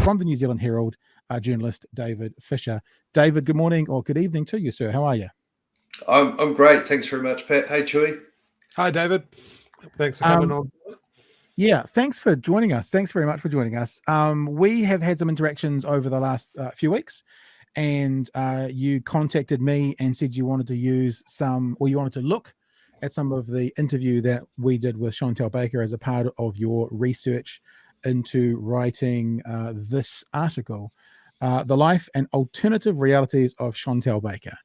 from the New Zealand Herald, journalist David Fisher. David, good morning or good evening to you, sir. How are you? I'm great. Thanks very much, Pat. Hey, Chewy. Hi, David. Thanks for coming on. Yeah, thanks for joining us. Thanks very much for joining us. We have had some interactions over the last few weeks, and you contacted me and said you wanted to use you wanted to look at some of the interview that we did with Chantelle Baker as a part of your research into writing this article, The Life and Alternative Realities of Chantelle Baker.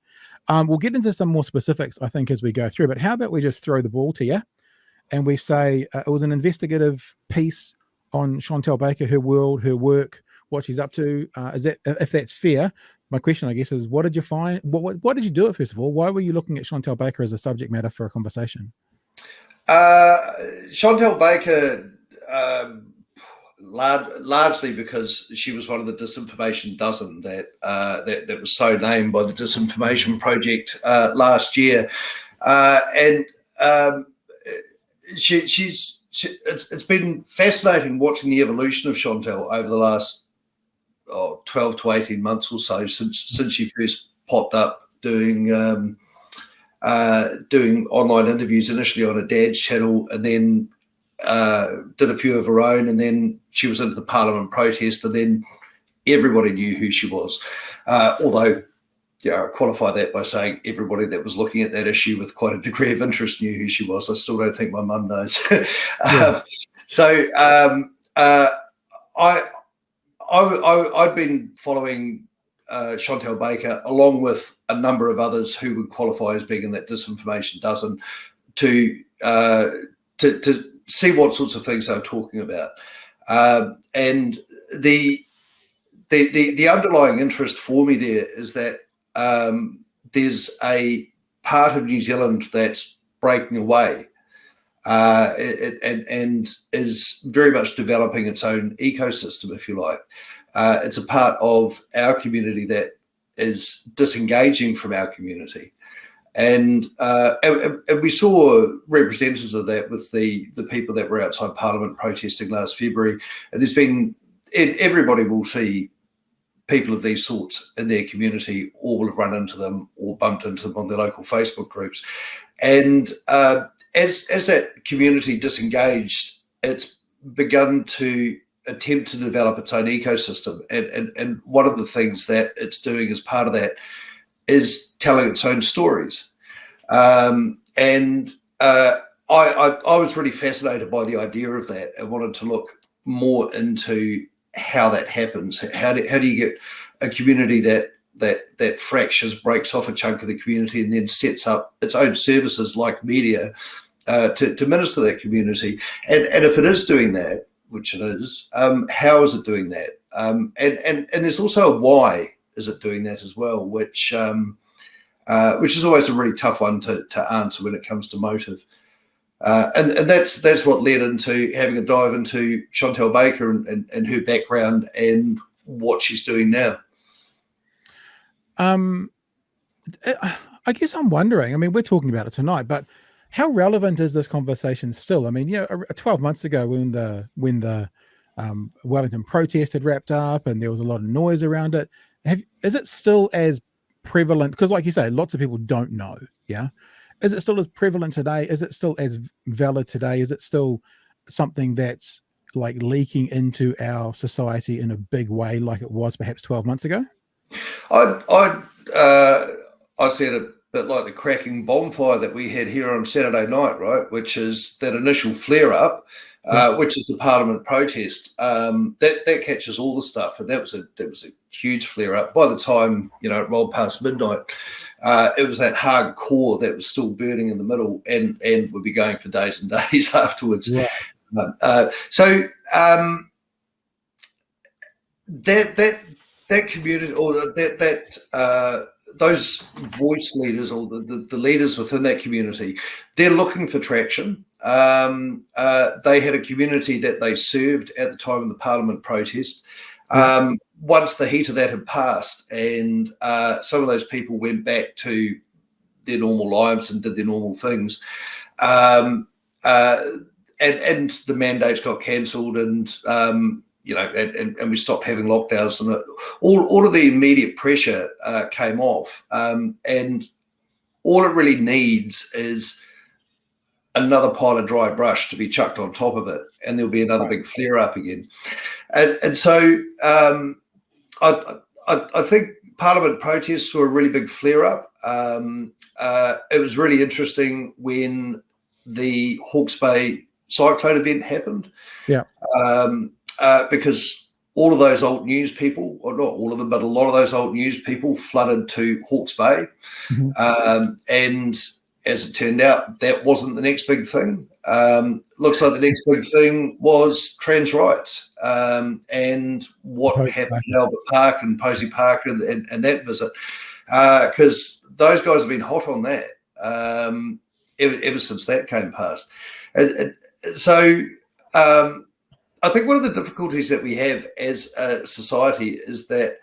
We'll get into some more specifics, I think, as we go through, but how about we just throw the ball to you and we say it was an investigative piece on Chantelle Baker, her world, her work, what she's up to. If that's fair, my question, I guess, is what did you find? What did you do it, first of all? Why were you looking at Chantelle Baker as a subject matter for a conversation? Chantelle Baker, largely because she was one of the disinformation dozen that was so named by the Disinformation Project last year, it's been fascinating watching the evolution of Chantelle over the last 12 to 18 months or so since she first popped up doing online interviews, initially on a dad's channel, and then did a few of her own, and then she was into the Parliament protest, and then everybody knew who she was. Although, I qualify that by saying everybody that was looking at that issue with quite a degree of interest knew who she was. I still don't think my mum knows. Yeah. I've been following Chantelle Baker along with a number of others who would qualify as being in that disinformation dozen to see what sorts of things they were talking about, and the underlying interest for me there is that there's a part of New Zealand that's breaking away and is very much developing its own ecosystem, if you like. It's a part of our community that is disengaging from our community. And we saw representatives of that with the people that were outside Parliament protesting last February. And everybody will see people of these sorts in their community, or will have run into them or bumped into them on their local Facebook groups. And as that community disengaged, it's begun to attempt to develop its own ecosystem. And one of the things that it's doing as part of that is telling its own stories. I was really fascinated by the idea of that and wanted to look more into how that happens. How do you get a community that fractures, breaks off a chunk of the community, and then sets up its own services like media to minister that community? And if it is doing that, which it is, how is it doing that? And there's also a why is it doing that as well, which is always a really tough one to answer when it comes to motive. And that's what led into having a dive into Chantelle Baker and her background and what she's doing now. I guess I'm wondering, I mean, we're talking about it tonight, but how relevant is this conversation still? I mean, 12 months ago when the Wellington protest had wrapped up and there was a lot of noise around it, is it still as prevalent? Because like you say, lots of people don't know. Yeah. Is it still as prevalent today? Is it still as valid today? Is it still something that's like leaking into our society in a big way like it was perhaps 12 months ago? I see it a bit like the cracking bonfire that we had here on Saturday night, right? Which is that initial flare-up, which is the Parliament protest. That catches all the stuff, and that was a huge flare-up. By the time it rolled past midnight, it was that hard core that was still burning in the middle, and would be going for days and days afterwards. Yeah. That community, or those voice leaders, or the leaders within that community, they're looking for traction. They had a community that they served at the time of the Parliament protest. Once the heat of that had passed, and some of those people went back to their normal lives and did their normal things, and the mandates got cancelled, and and we stopped having lockdowns, and all of the immediate pressure came off, and all it really needs is another pile of dry brush to be chucked on top of it, and there'll be another big flare up again. And so I think Parliament protests saw a really big flare up. It was really interesting when the Hawke's Bay cyclone event happened. Yeah. Because all of those old news people, or not all of them, but a lot of those old news people flooded to Hawke's Bay. Mm-hmm. And as it turned out, that wasn't the next big thing. Looks like the next big thing was trans rights, and what happened in Albert Park and Posey Park and that visit. Because those guys have been hot on that ever since that came past. So I think one of the difficulties that we have as a society is that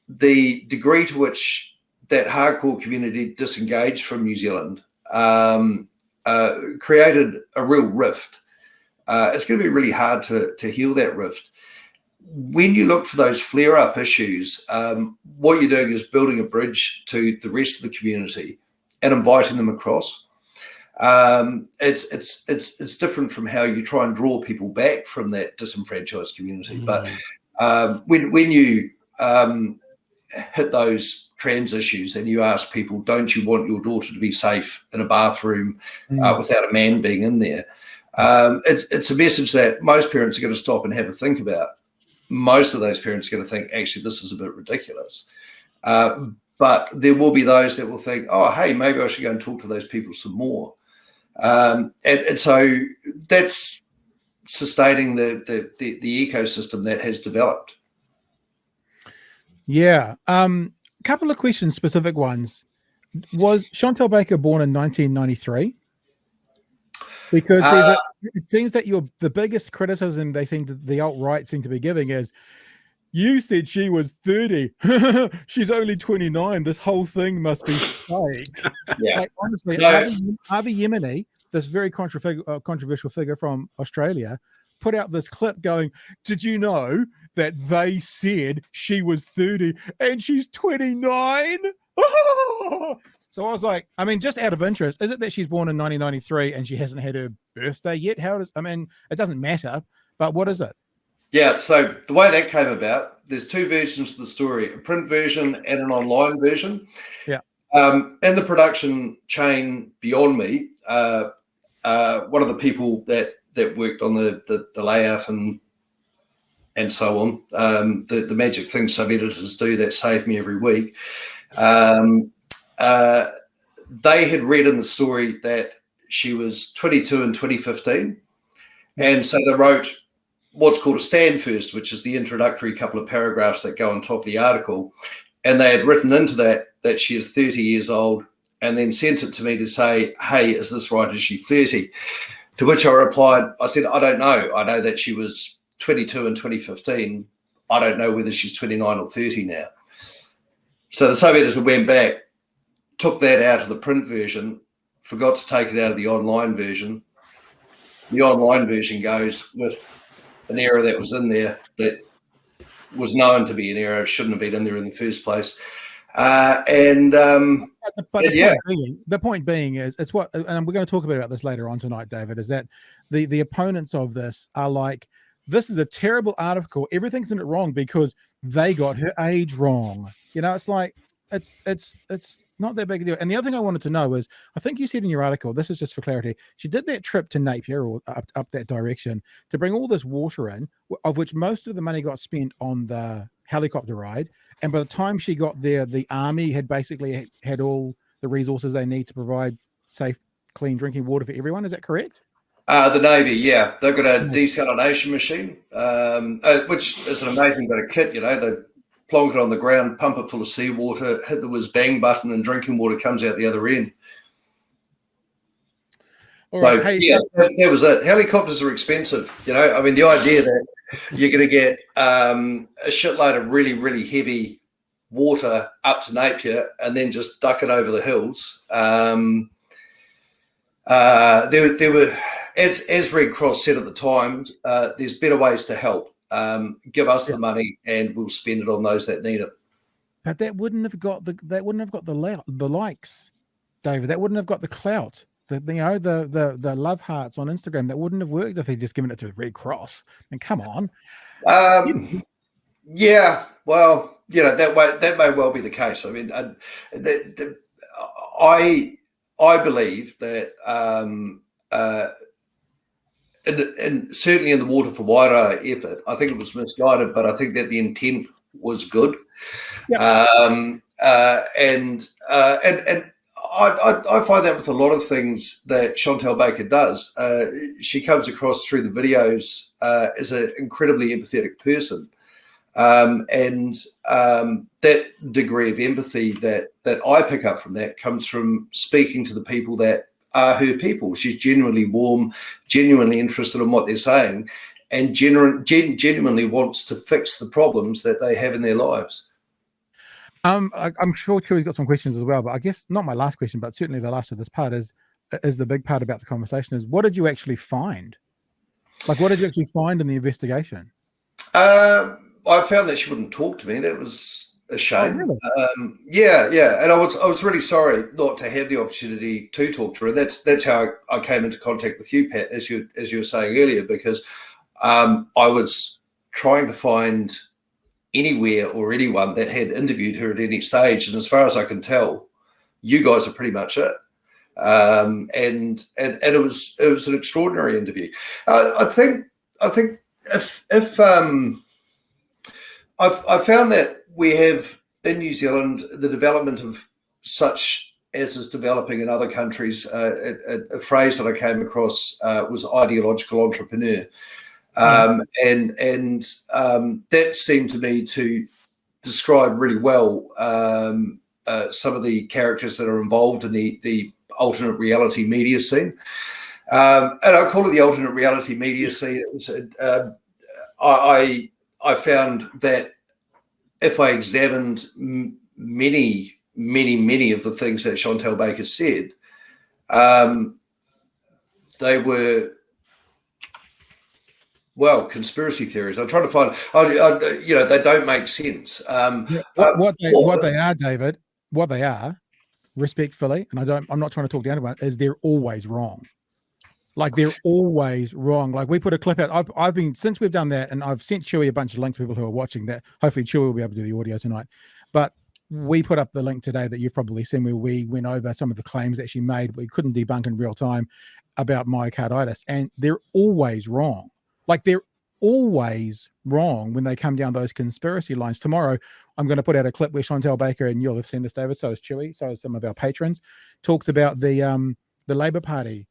the degree to which that hardcore community disengaged from New Zealand created a real rift. It's going to be really hard to heal that rift. When you look for those flare-up issues, what you're doing is building a bridge to the rest of the community and inviting them across. It's different from how you try and draw people back from that disenfranchised community. But when you hit those trans issues and you ask people, don't you want your daughter to be safe in a bathroom without a man being in there? It's a message that most parents are going to stop and have a think about. Most of those parents are going to think, actually, this is a bit ridiculous. But there will be those that will think, oh, hey, maybe I should go and talk to those people some more. And so that's sustaining the ecosystem that has developed. Yeah. Couple of questions, specific ones. Was Chantelle Baker born in 1993? Because it seems that the biggest criticism the alt-right seem to be giving is, you said she was 30. She's only 29. This whole thing must be fake. Yeah. Like, honestly, Avi Yemeni, this very controversial figure from Australia, put out this clip going, did you know that they said she was 30 and she's 29? So I was like, I mean, just out of interest, is it that she's born in 1993 and she hasn't had her birthday yet? It doesn't matter, but what is it? Yeah, so the way that came about, there's two versions of the story, a print version and an online version. Yeah. In the production chain beyond me, one of the people that worked on the layout and so on, the magic thing sub-editors do that save me every week, they had read in the story that she was 22 in 2015. And so they wrote what's called a stand first, which is the introductory couple of paragraphs that go on top of the article. And they had written into that she is 30 years old, and then sent it to me to say, hey, is this right? Is she 30? To which I replied, I said, I don't know. I know that she was 22 in 2015. I don't know whether she's 29 or 30 now. So the sub-editor went back, took that out of the print version, forgot to take it out of the online version. The online version goes with an error that was in there that was known to be an error, shouldn't have been in there in the first place. The point being is, it's what, and we're going to talk about this later on tonight, David, is that the opponents of this are like, this is a terrible article. Everything's in it wrong because they got her age wrong. It's like, it's not that big a deal. And the other thing I wanted to know is, I think you said in your article, this is just for clarity, she did that trip to Napier or up that direction to bring all this water in, of which most of the money got spent on the helicopter ride. And by the time she got there, the army had basically had all the resources they need to provide safe, clean drinking water for everyone. Is that correct? The Navy, yeah. They've got a desalination machine, which is an amazing bit of kit. They plonk it on the ground, pump it full of seawater, hit the whiz-bang button, and drinking water comes out the other end. All right. That was it. Helicopters are expensive. The idea that you're going to get a shitload of really, really heavy water up to Napier and then just duck it over the hills. There were, as Red Cross said at the time, there's better ways to help. give us the money, and we'll spend it on those that need it. But that wouldn't have got the likes, David. That wouldn't have got the clout. The love hearts on Instagram. That wouldn't have worked if they'd just given it to the Red Cross. And come on. Yeah, well, that may well be the case. I mean, I believe that, and certainly in the Water for Wairā effort, I think it was misguided, but I think that the intent was good. Yep. And I find that with a lot of things that Chantelle Baker does. She comes across through the videos as an incredibly empathetic person. And that degree of empathy that I pick up from that comes from speaking to the people that are her people. She's genuinely warm, genuinely interested in what they're saying, and genuinely wants to fix the problems that they have in their lives. I'm sure Chewy's got some questions as well, but I guess not my last question, but certainly the last of this part is the big part about the conversation is, what did you actually find? Like, what did you actually find in the investigation? I found that she wouldn't talk to me. That was a shame. Oh, really? Yeah, and I was really sorry not to have the opportunity to talk to her. That's how I came into contact with you, Pat, as you were saying earlier, because I was trying to find anywhere or anyone that had interviewed her at any stage, and as far as I can tell, you guys are pretty much it. And it was an extraordinary interview. I think if I've found that we have in New Zealand the development of such as is developing in other countries. A phrase that I came across was ideological entrepreneur. And that seemed to me to describe really well some of the characters that are involved in the alternate reality media scene. And I call it the alternate reality media scene. It was, I found that if I examined many of the things that Chantelle Baker said, they were, well, conspiracy theories. I'm trying to find, they don't make sense. What they are, David, what they are, respectfully, and I'm not trying to talk down about it, is they're always wrong. Like, they're always wrong. Like, we put a clip out. I've been, since we've done that, and I've sent Chewy a bunch of links for people who are watching that. Hopefully Chewy will be able to do the audio tonight. But we put up the link today that you've probably seen, where we went over some of the claims that she made we couldn't debunk in real time about myocarditis. And they're always wrong. Like, they're always wrong when they come down those conspiracy lines. Tomorrow, I'm going to put out a clip where Chantelle Baker, and you'll have seen this, David, so is Chewy, so is some of our patrons, talks about the Labour Party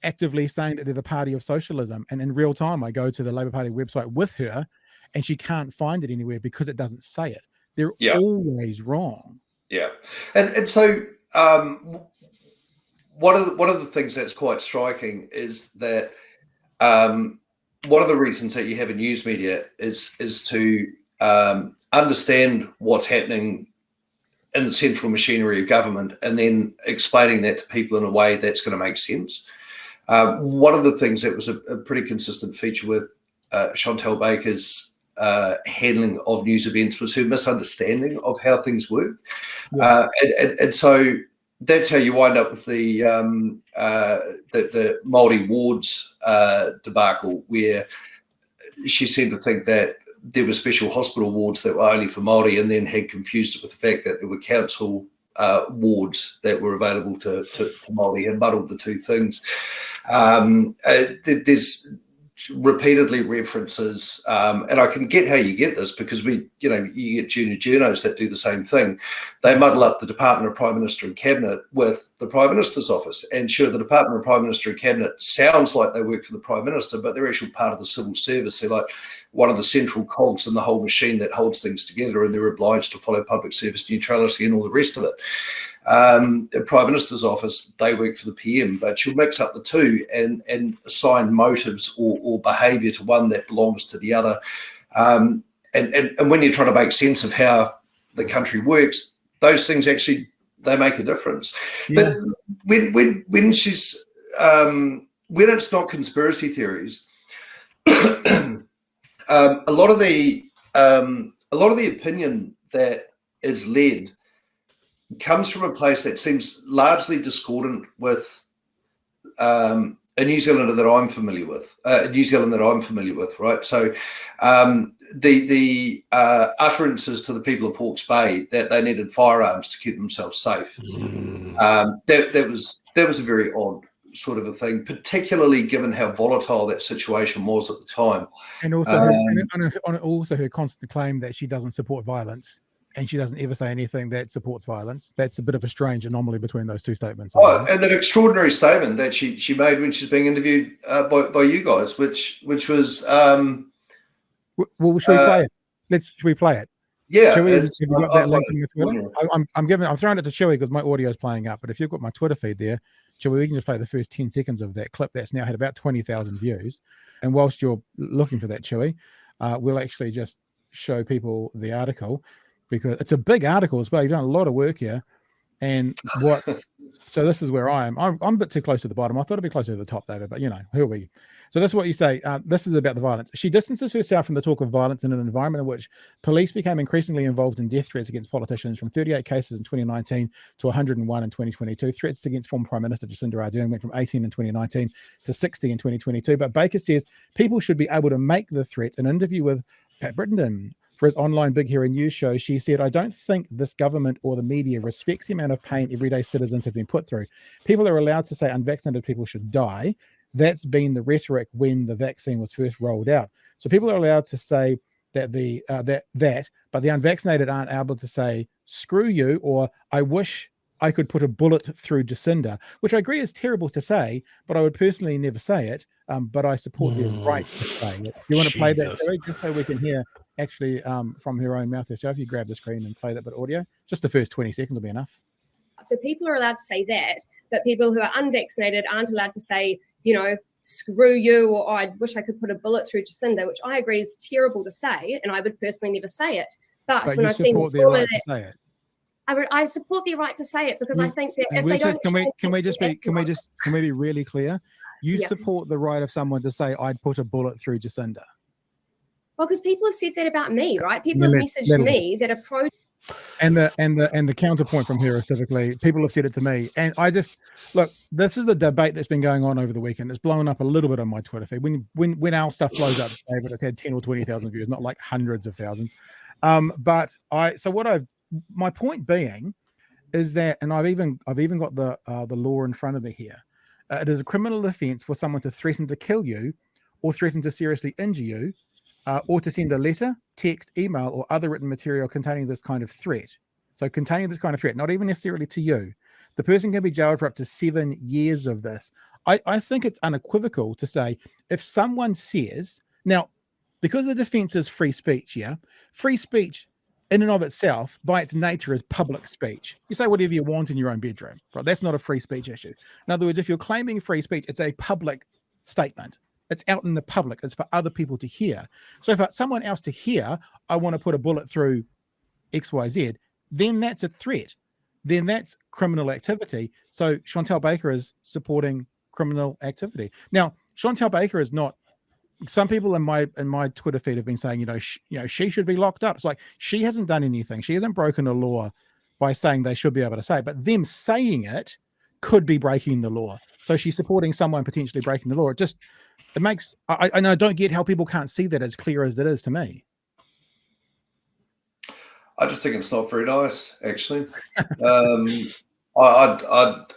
actively saying that they're the party of socialism. And in real time, I go to the Labour Party website with her, and she can't find it anywhere because it doesn't say it. They're always wrong. Yeah. And so one of the things that's quite striking is that one of the reasons that you have a news media is to understand what's happening in the central machinery of government, and then explaining that to people in a way that's going to make sense. One of the things that was a pretty consistent feature with Chantelle Baker's handling of news events was her misunderstanding of how things work. Yeah. And so that's how you wind up with the Māori wards debacle, where she seemed to think that there were special hospital wards that were only for Māori, and then had confused it with the fact that there were council wards that were available to Māori, and muddled the two things. There's repeatedly references, and I can get how you get this, because you get junior journos that do the same thing. They muddle up the Department of Prime Minister and Cabinet with the Prime Minister's office. And sure, the Department of Prime Minister and Cabinet sounds like they work for the Prime Minister, but they're actually part of the civil service. They're like one of the central cogs in the whole machine that holds things together, and they're obliged to follow public service neutrality and all the rest of it. The Prime Minister's office, they work for the PM, but you'll mix up the two and assign motives or behaviour to one that belongs to the other. And when you're trying to make sense of how the country works, those things actually, they make a difference. Yeah. But when she's when it's not conspiracy theories, A lot of the opinion that is led comes from a place that seems largely discordant with a New Zealander that I'm familiar with, right? So the utterances to the people of Hawke's Bay that they needed firearms to keep themselves safe, that was a very odd sort of a thing, particularly given how volatile that situation was at the time. And also, also her constant claim that she doesn't support violence, and she doesn't ever say anything that supports violence. That's a bit of a strange anomaly between those two statements. And that extraordinary statement that she made when she's being interviewed by you guys, which was well, should we play it? Should we play it? Yeah. Have you got that linked in your Twitter? I'm throwing it to Chewy because my audio is playing up. But if you've got my Twitter feed there, Chewy, we can just play the first 10 seconds of that clip that's now had about 20,000 views. And whilst you're looking for that, Chewy, we'll actually just show people the article, because it's a big article as well. You've done a lot of work here. And so this is where I am. I'm a bit too close to the bottom. I thought it'd be closer to the top, David, but who are we? So that's what you say. This is about the violence. She distances herself from the talk of violence in an environment in which police became increasingly involved in death threats against politicians, from 38 cases in 2019 to 101 in 2022. Threats against former Prime Minister Jacinda Ardern went from 18 in 2019 to 60 in 2022. But Baker says people should be able to make the threat. In an interview with Pat Brittenden for his online Big Hero News show, she said, "I don't think this government or the media respects the amount of pain everyday citizens have been put through. People are allowed to say unvaccinated people should die. That's been the rhetoric when the vaccine was first rolled out. So people are allowed to say that but the unvaccinated aren't able to say screw you, or I wish I could put a bullet through Jacinda," which I agree is terrible to say, but I would personally never say it. But I support their right to say it. You want to play that, Terry, just so we can hear actually from her own mouth herself? You grab the screen and play that bit of audio. Just the first 20 seconds will be enough. So people are allowed to say that, but people who are unvaccinated aren't allowed to say, screw you, or I wish I could put a bullet through Jacinda, which I agree is terrible to say, and I would personally never say it. But when you I've seen support their right to say it. I support their right to say it, because I think that if they don't, can we be really clear? You support the right of someone to say, "I'd put a bullet through Jacinda." Well, because people have said that about me, right? People have messaged me that are pro. And the counterpoint from her is typically, people have said it to me, and I just look. This is the debate that's been going on over the weekend. It's blown up a little bit on my Twitter feed. When our stuff blows up, David, it's had 10 or 20,000 views, not like hundreds of thousands. My point being is that, and I've even got the law in front of me here. It is a criminal offence for someone to threaten to kill you, or threaten to seriously injure you, or to send a letter, text, email, or other written material containing this kind of threat. So containing this kind of threat, not even necessarily to you. The person can be jailed for up to 7 years of this. I think it's unequivocal to say, if someone says, now, because the defense is free speech, free speech in and of itself, by its nature, is public speech. You say whatever you want in your own bedroom, right? That's not a free speech issue. In other words, if you're claiming free speech, it's a public statement. It's out in the public. It's for other people to hear. So for someone else to hear, I want to put a bullet through XYZ, then that's a threat. Then that's criminal activity. So Chantelle Baker is supporting criminal activity. Now, Chantelle Baker is not. Some people in my Twitter feed have been saying, she should be locked up. It's like, she hasn't done anything. She hasn't broken a law by saying they should be able to say it, but them saying it could be breaking the law. So she's supporting someone potentially breaking the law. It makes, I don't get how people can't see that as clear as it is to me. I just think it's not very nice, actually. I'm not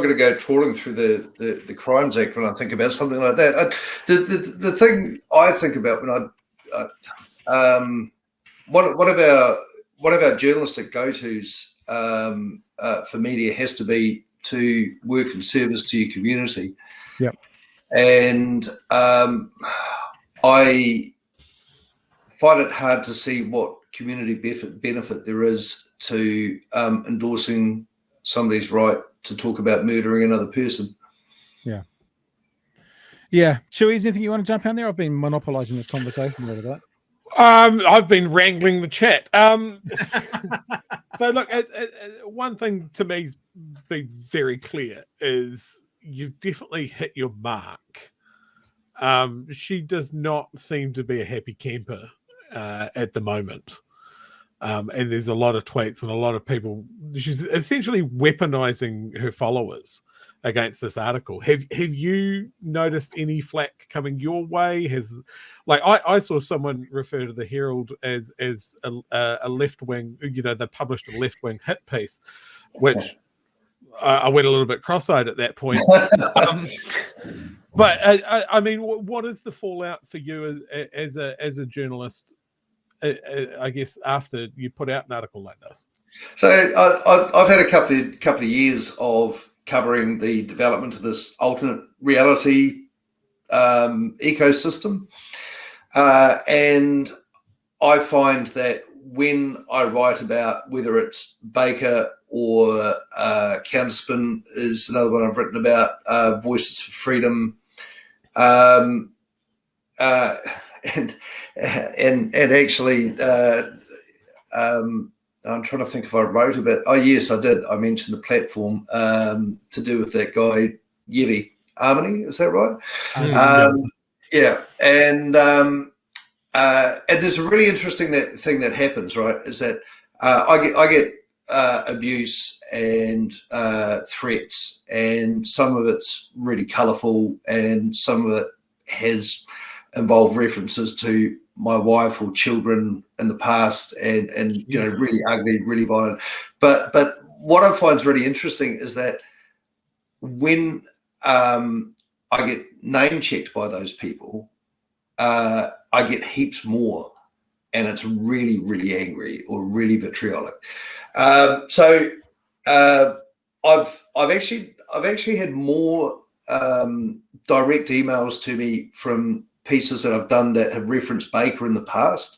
going to go trawling through the Crimes Act when I think about something like that. The thing I think about when one of our journalistic go-tos for media has to be to work in service to your community. Yep. And I find it hard to see what community benefit there is to endorsing somebody's right to talk about murdering another person. Yeah. Chewy, is anything you want to jump in there? I've been monopolizing this conversation over that. I've been wrangling the chat. So look, one thing to me is be very clear is you've definitely hit your mark She does not seem to be a happy camper at the moment. And there's a lot of tweets and a lot of people. She's essentially weaponizing her followers against this article. Have you noticed any flack coming your way? I saw someone refer to the Herald as a left wing. They published a left wing hit piece, which I went a little bit cross-eyed at that point. But I mean, what is the fallout for you as a journalist? I guess after you put out an article like this. So I've had a couple of years of covering the development of this alternate reality ecosystem, and I find that when I write about whether it's Baker or Counterspin is another one I've written about, Voices for Freedom, and actually, I'm trying to think if I wrote about. Oh yes, I did. I mentioned the platform to do with that guy Yevi Harmony. Is that right? Yeah, and there's a really interesting thing that happens. Right, is that I get abuse and threats, and some of it's really colourful, and some of it has involved references to my wife or children in the past, and really ugly, really violent. But what I find is really interesting is that when I get name checked by those people, I get heaps more, and it's really, really angry or really vitriolic. So I've actually had more direct emails to me from pieces that I've done that have referenced Baker in the past,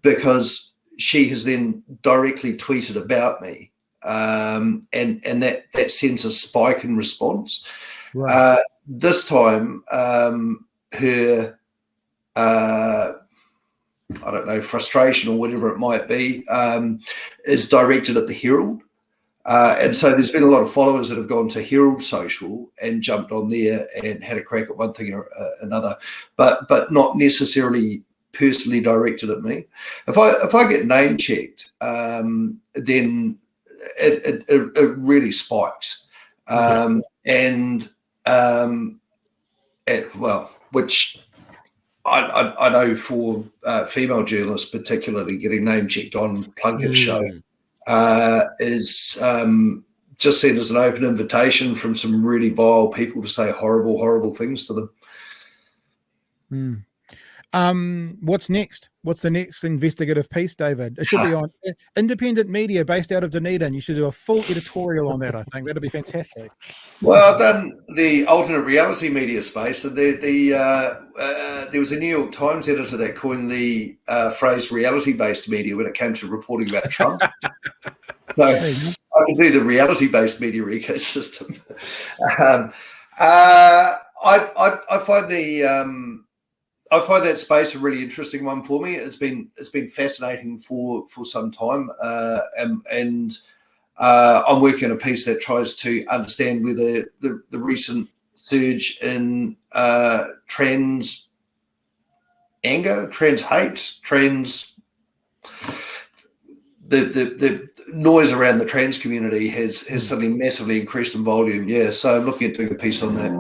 because she has then directly tweeted about me, and that sends a spike in response. Right. This time, her I don't know, frustration or whatever it might be, is directed at the Herald. And so there's been a lot of followers that have gone to Herald Social and jumped on there and had a crack at one thing or another, but not necessarily personally directed at me. If I get name checked, then it really spikes, which I know for female journalists, particularly getting name checked on Plunkett's show. Is just seen as an open invitation from some really vile people to say horrible, horrible things to them. What's next? What's the next investigative piece, David? It should be on independent media based out of Dunedin. You should do a full editorial on that. I think that'd be fantastic. Well, I've done the alternate reality media space, and there was a New York Times editor that coined the phrase reality-based media when it came to reporting about Trump. So I can do the reality-based media ecosystem. I find that space a really interesting one for me. It's been fascinating for some time, and I'm working on a piece that tries to understand whether the recent surge in trans anger, trans hate, the noise around the trans community has suddenly massively increased in volume. Yeah, so I'm looking at doing a piece on that.